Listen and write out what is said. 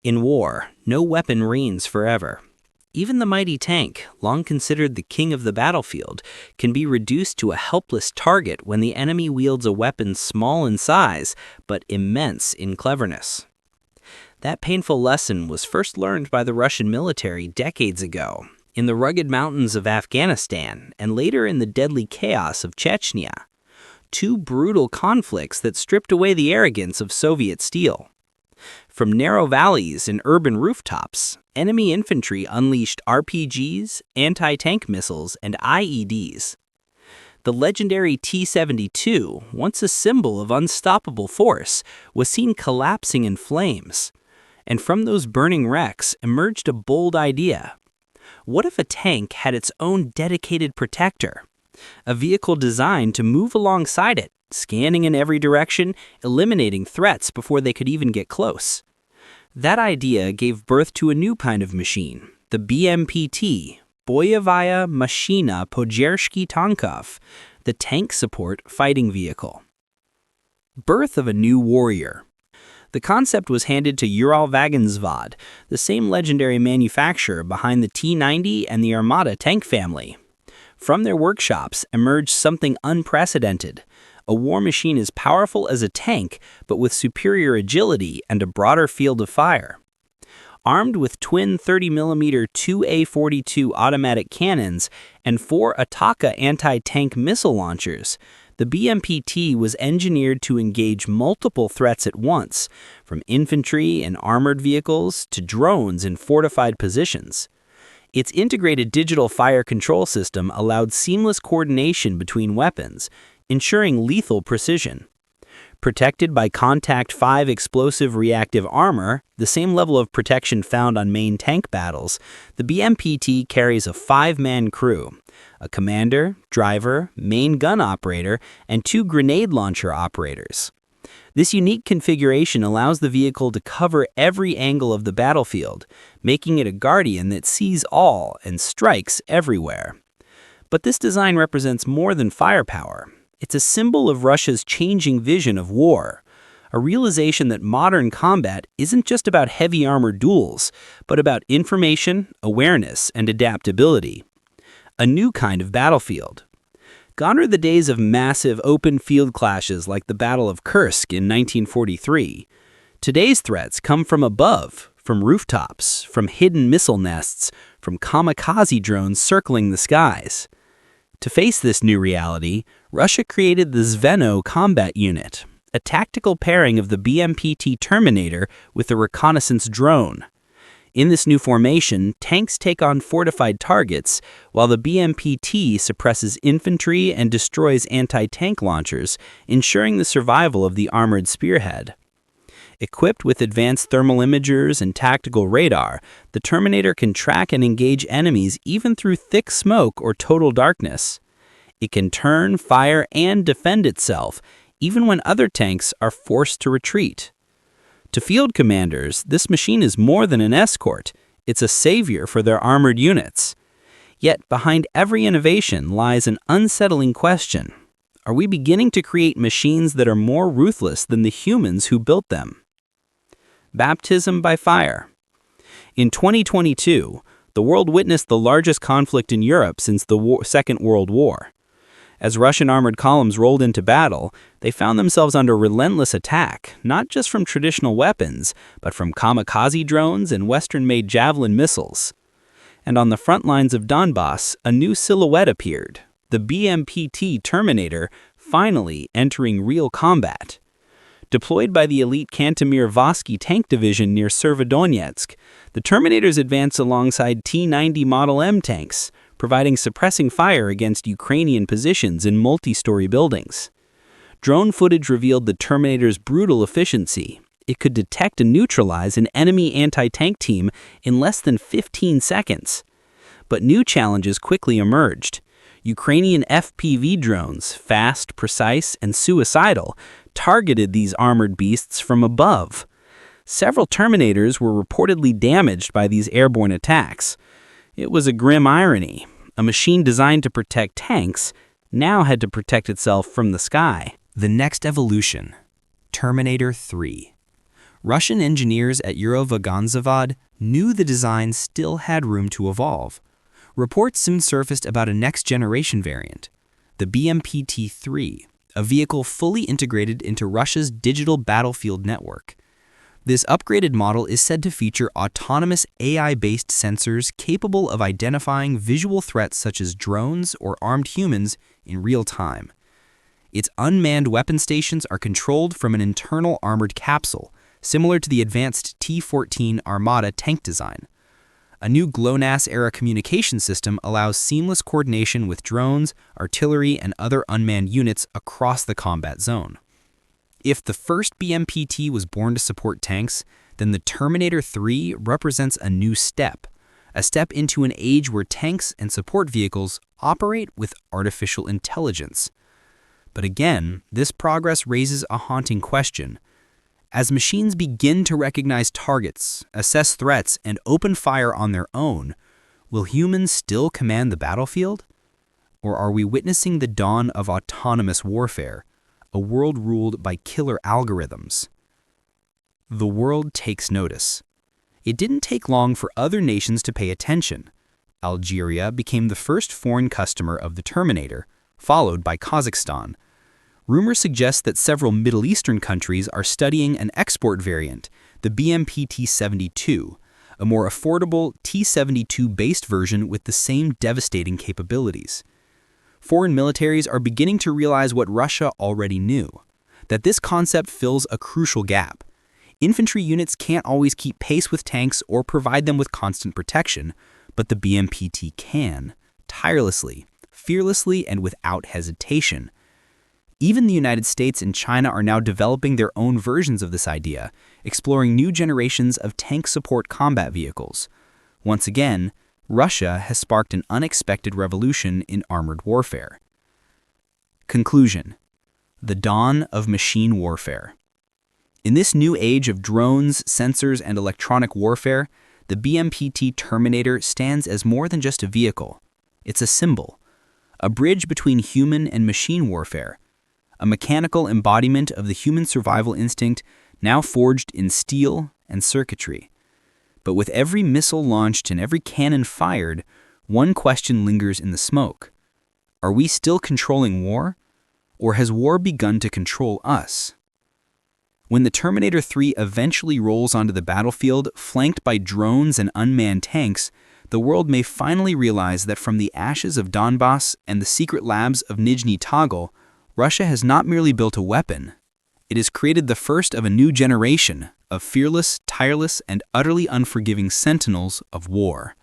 In war, no weapon reigns forever. Even the mighty tank, long considered the king of the battlefield, can be reduced to a helpless target when the enemy wields a weapon small in size but immense in cleverness. That painful lesson was first learned by the Russian military decades ago, in the rugged mountains of Afghanistan and later in the deadly chaos of Chechnya. Two brutal conflicts that stripped away the arrogance of Soviet steel. From narrow valleys and urban rooftops, enemy infantry unleashed RPGs, anti-tank missiles, and IEDs. The legendary T-72, once a symbol of unstoppable force, was seen collapsing in flames. And from those burning wrecks emerged a bold idea. What if a tank had its own dedicated protector? A vehicle designed to move alongside it, scanning in every direction, eliminating threats before they could even get close. That idea gave birth to a new kind of machine, the BMPT, Boyevaya Mashina Podjersky Tankov, the tank support fighting vehicle. Birth of a new warrior. The concept was handed to Uralvagonzavod, the same legendary manufacturer behind the T-90 and the Armata tank family. From their workshops emerged something unprecedented, a war machine as powerful as a tank, but with superior agility and a broader field of fire. Armed with twin 30mm 2A42 automatic cannons and 4 Ataka anti-tank missile launchers, the BMPT was engineered to engage multiple threats at once, from infantry and armored vehicles to drones in fortified positions. Its integrated digital fire control system allowed seamless coordination between weapons, ensuring lethal precision. Protected by Contact 5 explosive reactive armor, the same level of protection found on main tank battles, the BMPT carries a 5-man crew, a commander, driver, main gun operator, and 2 grenade launcher operators. This unique configuration allows the vehicle to cover every angle of the battlefield, making it a guardian that sees all and strikes everywhere. But this design represents more than firepower. It's a symbol of Russia's changing vision of war, a realization that modern combat isn't just about heavy armor duels, but about information, awareness, and adaptability. A new kind of battlefield. Gone are the days of massive open field clashes like the Battle of Kursk in 1943. Today's threats come from above, from rooftops, from hidden missile nests, from kamikaze drones circling the skies. To face this new reality, Russia created the Zveno Combat Unit, a tactical pairing of the BMPT Terminator with a reconnaissance drone. In this new formation, tanks take on fortified targets, while the BMPT suppresses infantry and destroys anti-tank launchers, ensuring the survival of the armored spearhead. Equipped with advanced thermal imagers and tactical radar, the Terminator can track and engage enemies even through thick smoke or total darkness. It can turn, fire, and defend itself, even when other tanks are forced to retreat. To field commanders, this machine is more than an escort. It's a savior for their armored units. Yet behind every innovation lies an unsettling question. Are we beginning to create machines that are more ruthless than the humans who built them? Baptism by fire. In 2022, the world witnessed the largest conflict in Europe since the Second World War. As Russian armored columns rolled into battle, they found themselves under relentless attack, not just from traditional weapons, but from kamikaze drones and Western-made Javelin missiles. And on the front lines of Donbass, a new silhouette appeared, the BMPT Terminator, finally entering real combat. Deployed by the elite Kantemir-Vosky tank division near Severodonetsk, the Terminators advance alongside T-90 Model M tanks, providing suppressing fire against Ukrainian positions in multi-story buildings. Drone footage revealed the Terminator's brutal efficiency. It could detect and neutralize an enemy anti-tank team in less than 15 seconds. But new challenges quickly emerged. Ukrainian FPV drones, fast, precise, and suicidal, targeted these armored beasts from above. Several Terminators were reportedly damaged by these airborne attacks. It was a grim irony. A machine designed to protect tanks now had to protect itself from the sky. The next evolution, Terminator 3. Russian engineers at Eurovagonzavod knew the design still had room to evolve. Reports soon surfaced about a next-generation variant, the BMPT-3, a vehicle fully integrated into Russia's digital battlefield network. This upgraded model is said to feature autonomous AI-based sensors capable of identifying visual threats such as drones or armed humans in real time. Its unmanned weapon stations are controlled from an internal armored capsule, similar to the advanced T-14 Armata tank design. A new GLONASS-era communication system allows seamless coordination with drones, artillery, and other unmanned units across the combat zone. If the first BMPT was born to support tanks, then the Terminator 3 represents a new step, a step into an age where tanks and support vehicles operate with artificial intelligence. But again, this progress raises a haunting question. As machines begin to recognize targets, assess threats, and open fire on their own, will humans still command the battlefield? Or are we witnessing the dawn of autonomous warfare, a world ruled by killer algorithms? The world takes notice. It didn't take long for other nations to pay attention. Algeria became the first foreign customer of the Terminator, followed by Kazakhstan. Rumors suggest that several Middle Eastern countries are studying an export variant, the BMPT-72, a more affordable T-72-based version with the same devastating capabilities. Foreign militaries are beginning to realize what Russia already knew, that this concept fills a crucial gap. Infantry units can't always keep pace with tanks or provide them with constant protection, but the BMPT can, tirelessly, fearlessly, and without hesitation. Even the United States and China are now developing their own versions of this idea, exploring new generations of tank support combat vehicles. Once again, Russia has sparked an unexpected revolution in armored warfare. Conclusion: the dawn of machine warfare. In this new age of drones, sensors, and electronic warfare, the BMPT Terminator stands as more than just a vehicle. It's a symbol, a bridge between human and machine warfare, a mechanical embodiment of the human survival instinct now forged in steel and circuitry. But with every missile launched and every cannon fired, one question lingers in the smoke. Are we still controlling war, or has war begun to control us? When the Terminator 3 eventually rolls onto the battlefield, flanked by drones and unmanned tanks, the world may finally realize that from the ashes of Donbass and the secret labs of Nizhny Tagil, Russia has not merely built a weapon. It has created the first of a new generation of fearless, tireless, and utterly unforgiving sentinels of war.